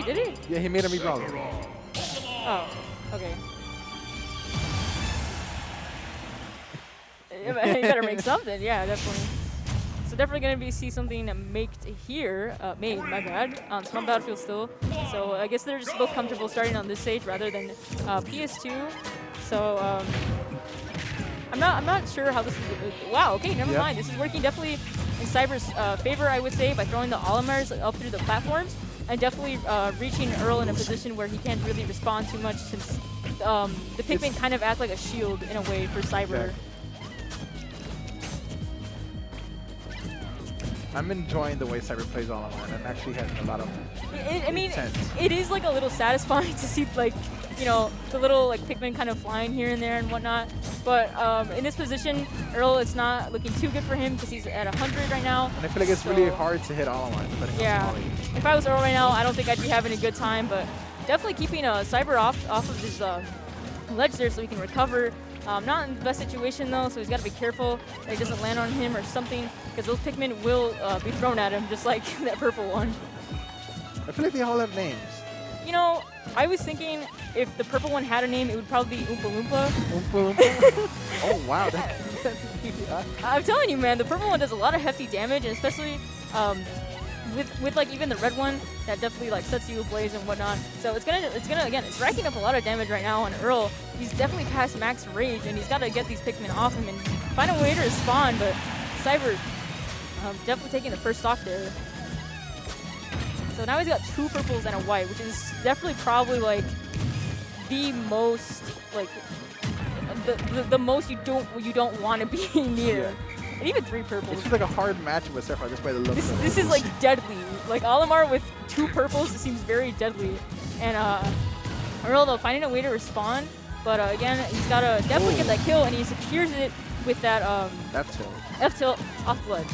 Did he? Yeah, he made him re-brawler. Oh, okay. You better make something. Yeah, definitely. So definitely gonna see something made here. Made, my bad. On some battlefield still. So I guess they're just both comfortable starting on this stage rather than PS2. So I'm not sure how this is. Wow. Okay, never mind. This is working definitely in Cyber's favor, I would say, by throwing the Olimars up through the platforms and definitely reaching Earl in a position where he can't really respond too much since the Pikmin kind of act like a shield in a way for Cyber. Okay. I'm enjoying the way Cyber plays Olimar and actually having a lot of I mean, it is like a little satisfying to see like, you know, the little like Pikmin kind of flying here and there and whatnot. But in this position, Earl, it's not looking too good for him because he's at 100 right now. And I feel like it's really hard to hit Olimar. Yeah. If I was Earl right now, I don't think I'd be having a good time. But definitely keeping Cyber off of his ledge there so he can recover. Not in the best situation though, so he's got to be careful that he doesn't land on him or something, because those Pikmin will be thrown at him, just like that purple one. I feel like they all have names. You know, I was thinking if the purple one had a name, it would probably be Oompa Loompa. Oompa Loompa? Oh wow, I'm telling you, man, the purple one does a lot of hefty damage, and especially with like even the red one, that definitely like sets you ablaze and whatnot. So it's gonna again, it's racking up a lot of damage right now on Earl. He's definitely past max rage, and he's got to get these Pikmin off him and find a way to respond. But Cyber definitely taking the first stock there. So now he's got 2 purples and a white, which is definitely probably like the most like the most you don't want to be near. Yeah. And even 3 purples. This is like a hard match with Sephiroth, just by the look. This is like deadly. Like Olimar with 2 purples, it seems very deadly. And Earl though finding a way to respond, but again he's gotta definitely get that kill, and he secures it with that F tilt off the ledge.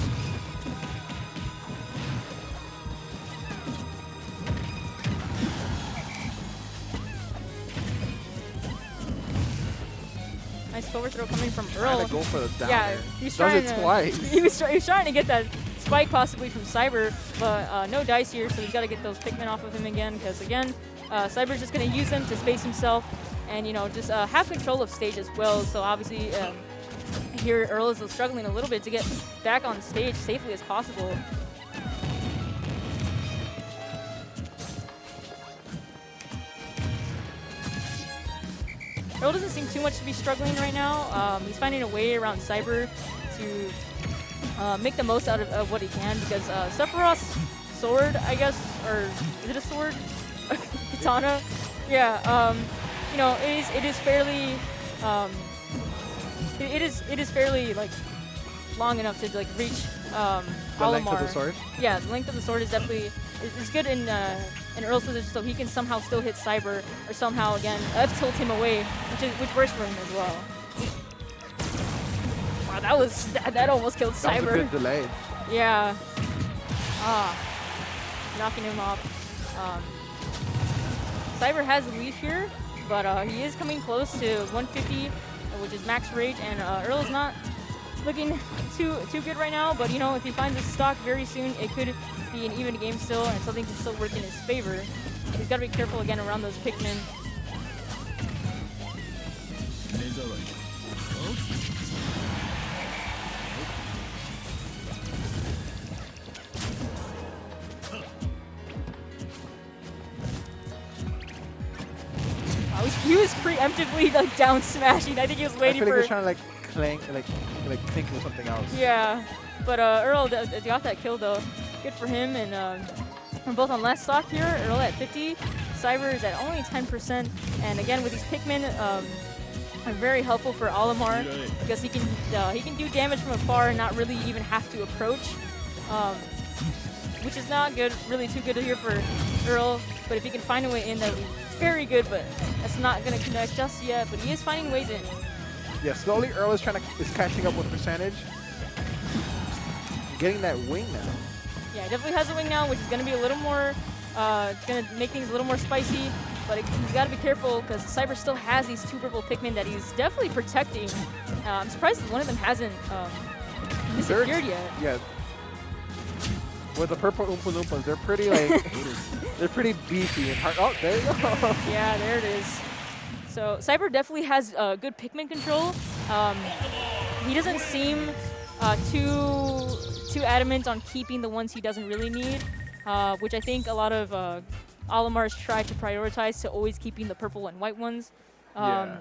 Nice forward throw coming from Earl. Trying to go for the down yeah, there. he's trying Does it to, twice. He was trying to get that spike possibly from Cyber, but no dice here, so he's got to get those Pikmin off of him again, because again, Cyber's just going to use them to space himself and, you know, just have control of stage as well. So obviously here Earl is struggling a little bit to get back on stage safely as possible. Earl doesn't seem too much to be struggling right now. He's finding a way around Cyber to make the most out of what he can, because Sephiroth's sword, I guess, or is it a sword? Katana? Yeah, you know, it is fairly it is fairly like long enough to like reach the Olimar. length of the sword? Yeah, the length of the sword is definitely is good in Earl's position, so he can somehow still hit Cyber, or somehow again F-tilt him away, which works for him as well. Wow, that almost killed Cyber. That was a good delay. Yeah. Knocking him off. Cyber has a lead here, but he is coming close to 150, which is max rage, and Earl is not looking too good right now, but you know, if he finds a stock very soon, it could be an even game still, and something can still work in his favor. He's got to be careful again around those Pikmin. He was preemptively like down smashing. I think he was waiting I feel like for. he was trying to like clank, like think of something else. Yeah, but Earl got that kill though. Good for him, and we're both on last stock here. Earl at 50, Cyber is at only 10%, and again with these Pikmin, are very helpful for Olimar because he can do damage from afar and not really even have to approach, which is not good, really too good here for Earl. But if he can find a way in, that would be very good. But that's not gonna connect just yet. But he is finding ways in. Yeah, slowly Earl is catching up with percentage, getting that wing now. Yeah, he definitely has a wing now, which is gonna be a little more, it's gonna make things a little more spicy. But he's got to be careful because Cyber still has these 2 purple Pikmin that he's definitely protecting. I'm surprised one of them hasn't disappeared yet. Yeah. with the purple Oompa Loompas, they're pretty like they're pretty beefy and hard. Oh, there you go. Yeah, there it is. So Cyber definitely has good Pikmin control. He doesn't seem too adamant on keeping the ones he doesn't really need, which I think a lot of Olimars try to prioritize to always keeping the purple and white ones. Yeah.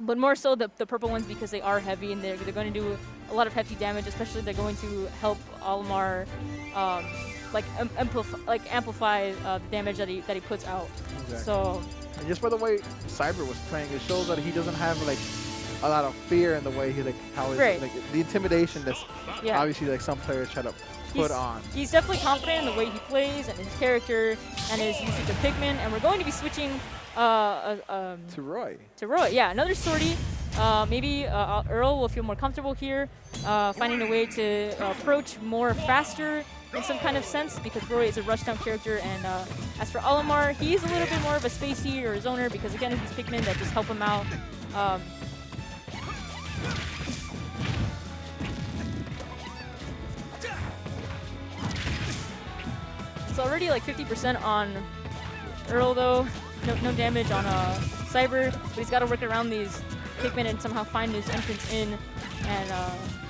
But more so the purple ones because they are heavy and they're going to do a lot of hefty damage, especially they're going to help Olimar amplify the damage that he puts out. Exactly. So, and just by the way Cyber was playing, it shows that he doesn't have like a lot of fear in the way he how he's right. like the intimidation that's yeah. obviously like some players try to put on. He's definitely confident in the way he plays and his character and his usage of Pikmin, and we're going to be switching to Roy. To Roy, yeah, another sortie. Maybe Earl will feel more comfortable here, finding a way to approach more faster in some kind of sense, because Roy is a rushdown character, and as for Olimar, he's a little bit more of a spacey or a zoner because again, he's Pikmin that just help him out. It's already like 50% on Earl though. No damage on Cyber, but he's got to work around these Pikmin and somehow find his entrance in, and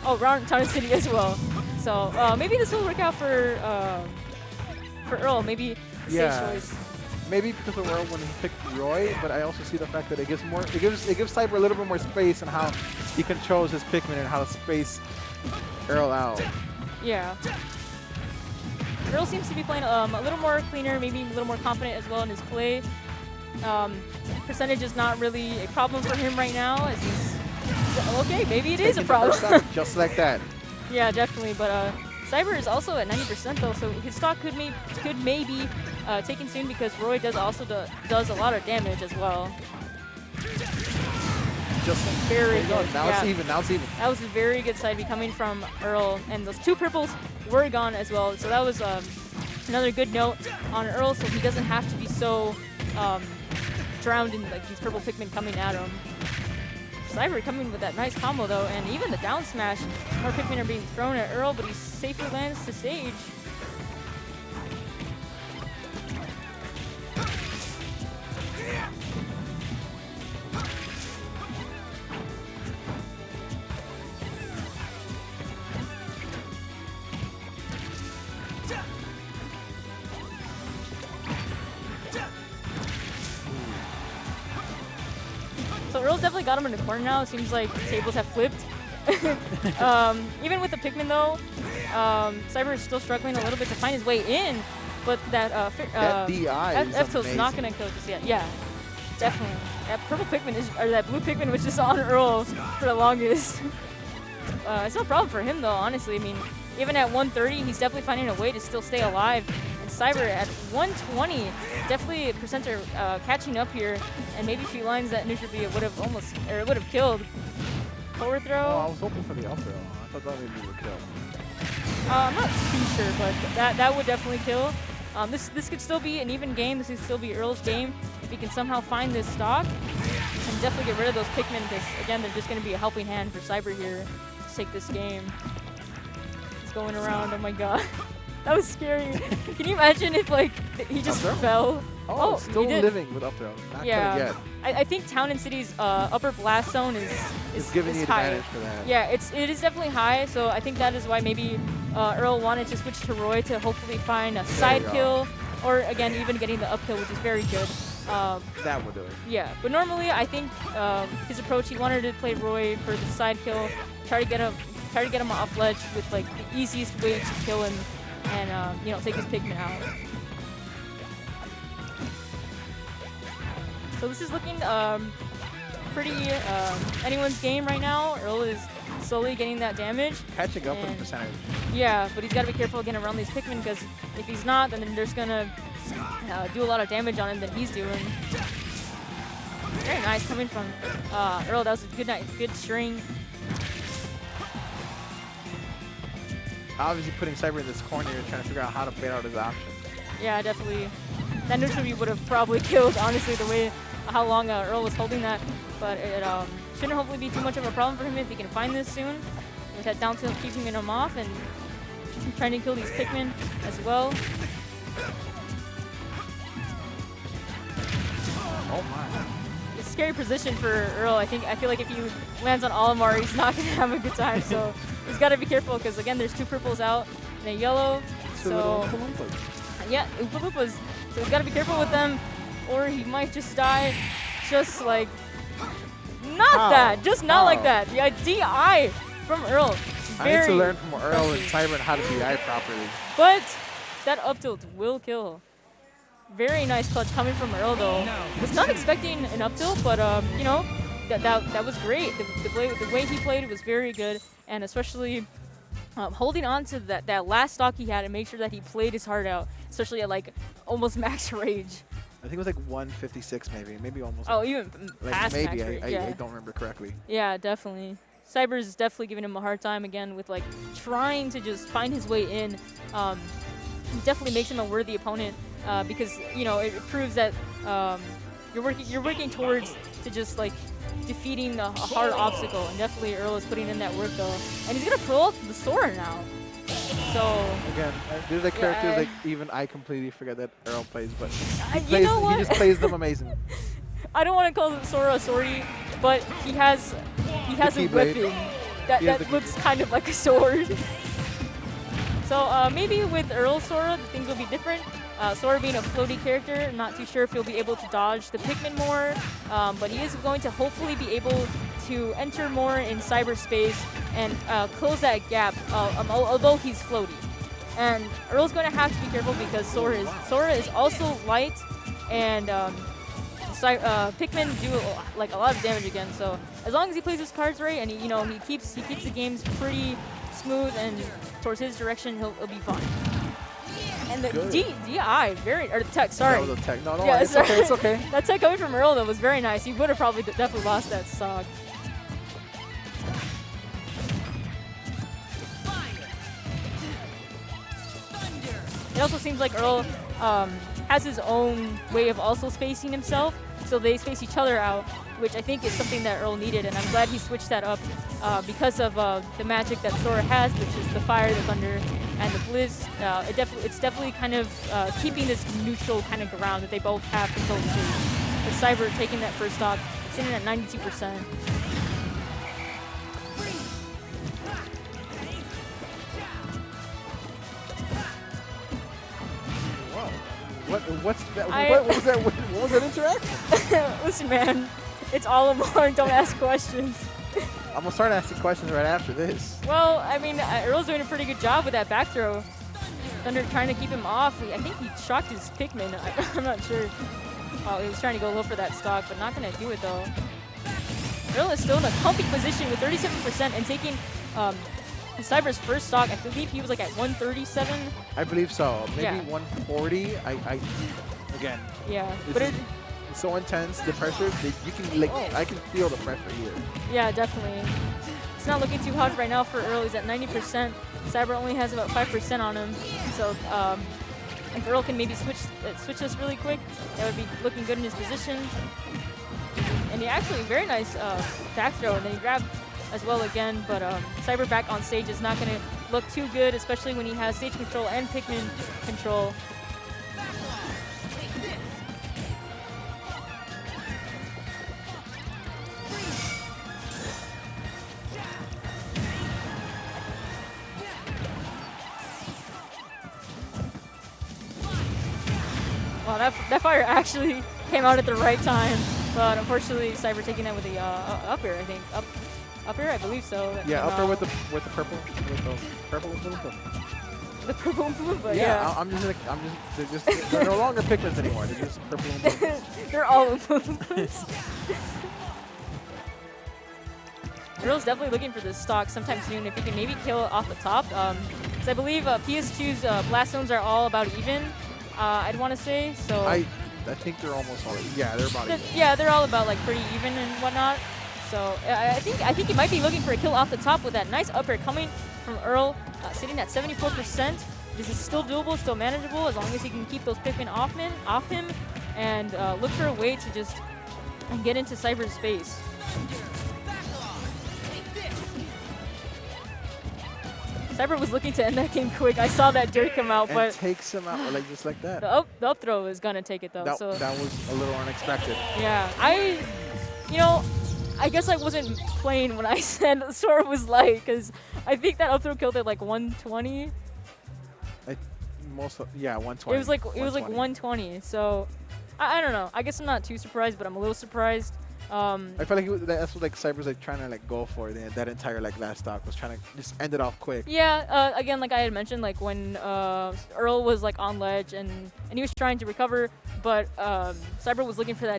around Town City as well. So maybe this will work out for Earl. Maybe safe choice. Maybe because of Earl when he picked Roy, but I also see the fact that it gives Cyber a little bit more space in how he controls his Pikmin and how to space Earl out. Yeah. Earl seems to be playing a little more cleaner, maybe a little more confident as well in his play. Percentage is not really a problem for him right now, as he's okay. Maybe it is a problem. Just like that. Yeah, definitely. But Cyber is also at 90% though, so his stock could maybe taken soon because Roy does a lot of damage as well. Just very good. Now it's even. Now it's even. That was a very good side B coming from Earl, and those two purples were gone as well. So that was another good note on Earl, so he doesn't have to be so drowned in like these purple Pikmin coming at him. Cyber coming with that nice combo though, and even the down smash. More Pikmin are being thrown at Earl, but he safely lands to stage. So Earl's definitely got him in the corner now. It seems like the tables have flipped. Even with the Pikmin though, Cyber is still struggling a little bit to find his way in, but that DI is F-tilt's not gonna kill just yet. Yeah, definitely. That purple Pikmin or that blue Pikmin was just on Earl for the longest. It's no problem for him though, honestly. I mean, even at 130, he's definitely finding a way to still stay alive. Cyber at 120, definitely percents are catching up here, and maybe if he lines that neutral B, it would have killed. Forward throw. Oh, I was hoping for the up throw. I thought that maybe would kill. I'm not too sure, but that would definitely kill. This could still be an even game. This could still be Earl's game if he can somehow find this stock and definitely get rid of those Pikmin, because again, they're just going to be a helping hand for Cyber here to take this game. It's going around. Oh my god. That was scary. Can you imagine if like he just fell? Oh, still living with up throw. Not yet. I think Town and City's upper blast zone is giving you high. advantage for that. Yeah, it is definitely high. So I think that is why maybe Earl wanted to switch to Roy to hopefully find a side kill, or again even getting the up kill, which is very good. That would do it. Yeah, but normally I think his approach, he wanted to play Roy for the side kill, try to get him off ledge with like the easiest way to kill him. And take his Pikmin out. So this is looking pretty anyone's game right now. Earl is slowly getting that damage. Catching up in percentage. Yeah, but he's got to be careful again around these Pikmin, because if he's not, then there's gonna do a lot of damage on him than he's doing. Very nice coming from Earl. That was a good string. Obviously putting Cyber in this corner and trying to figure out how to bait out his options. Yeah, definitely. That neutral B would have probably killed, honestly, the way how long Earl was holding that. But it shouldn't hopefully be too much of a problem for him if he can find this soon. With that down tilt keeping him off, and trying to kill these Pikmin as well. Oh my. It's a scary position for Earl. I feel like if he lands on Olimar, he's not gonna have a good time. So he's got to be careful because again, there's 2 purples out and a yellow. So yeah, Oompa Loompas. So he's got to be careful with them, or he might just die. Just like not that, just not like that. Yeah, DI from Earl. I need to learn from Earl and Cyber how to DI properly. But that up tilt will kill. Very nice clutch coming from Earl though. Was not expecting an up tilt, but you know, that was great. The way he played was very good, and especially holding on to that last stock he had and make sure that he played his heart out, especially at like almost max rage. I think it was like 156 maybe almost. Oh, even like past maybe max rage. I don't remember correctly. Yeah, definitely. Cyber's is definitely giving him a hard time again with like trying to just find his way in. Definitely makes him a worthy opponent because you know it proves that you're working towards to just like defeating a hard obstacle, and definitely Earl is putting in that work though, and he's gonna pull out the Sora now. So again, these are characters like even I completely forget that Earl plays, but you know what? He just plays them amazing. I don't want to call Sora a swordie, but he has a weapon that looks kind of like a sword. So maybe with Earl Sora, things will be different. Sora being a floaty character, not too sure if he'll be able to dodge the Pikmin more, but he is going to hopefully be able to enter more in cyberspace and close that gap, although he's floaty. And Earl's going to have to be careful because Sora is also light, and Pikmin do like a lot of damage again. So as long as he plays his cards right and he keeps the games pretty smooth and towards his direction, he'll be fine. And the DI, or the tech, sorry. No, the tech. No, yeah, it's okay, it's okay. That tech coming from Earl, though, was very nice. He would have probably definitely lost that stock. It also seems like Earl has his own way of also spacing himself, so they space each other out, which I think is something that Earl needed, and I'm glad he switched that up because of the magic that Sora has, which is the fire, the thunder, and the blizz. It's definitely kind of keeping this neutral kind of ground that they both have control to. With Cyber taking that first stock, sitting at 92%. What's that? What was that? What was that interaction? Listen, man, it's Olimar. Don't ask questions. I'm gonna start asking questions right after this. Well, I mean, Earl's doing a pretty good job with that back throw. Thunder trying to keep him off. I think he shocked his Pikmin. I'm not sure. Oh, he was trying to go low for that stock, but not gonna do it though. Earl is still in a comfy position with 37% and taking Cyber's first stock. I believe he was like at 137. I believe so. Maybe Yeah. 140. Again. Yeah, but it's so intense. The pressure. You can like. I can feel the pressure here. Yeah, definitely. It's not looking too hot right now for Earl. He's at 90%. Cyber only has about 5% on him. So if Earl can maybe switch this really quick, that would be looking good in his position. And he actually very nice back throw, and then he grabbed as well again. But Cyber back on stage is not going to look too good, especially when he has stage control and Pikmin control. Wow, that fire actually came out at the right time, but unfortunately, Cyber taking that with the up air, I think. Up air, I believe so. Yeah, up air with the purple, Oompa. The purple Oompa, yeah. They're no longer Pikmins anymore. They're just purple Oompas. They're all Oompas. Earl's definitely looking for this stock sometime soon if he can maybe kill it off the top. Because I believe PS2's blast zones are all about even. I'd want to say so. I think they're almost all. Yeah, they're about even. Yeah, they're all about like pretty even and whatnot. So I think he might be looking for a kill off the top with that nice up air coming from Earl, sitting at 74%. This is still doable, still manageable as long as he can keep those Pikmin off him, and look for a way to just get into Cyber's space. Cyber was looking to end that game quick. I saw that dirt come out, And but takes him out like just like that. the up throw is gonna take it though. That, so that was a little unexpected. yeah, I guess I wasn't playing when I said Sora was light, because I think that up throw killed at like 120. Yeah, 120. It was like 120. So I don't know. I guess I'm not too surprised, but I'm a little surprised. I feel like that's what like Cyber's like trying to like go for. That entire like last stock was trying to just end it off quick. Yeah. Again, like I had mentioned, like when Earl was like on ledge and he was trying to recover, but Cyber was looking for that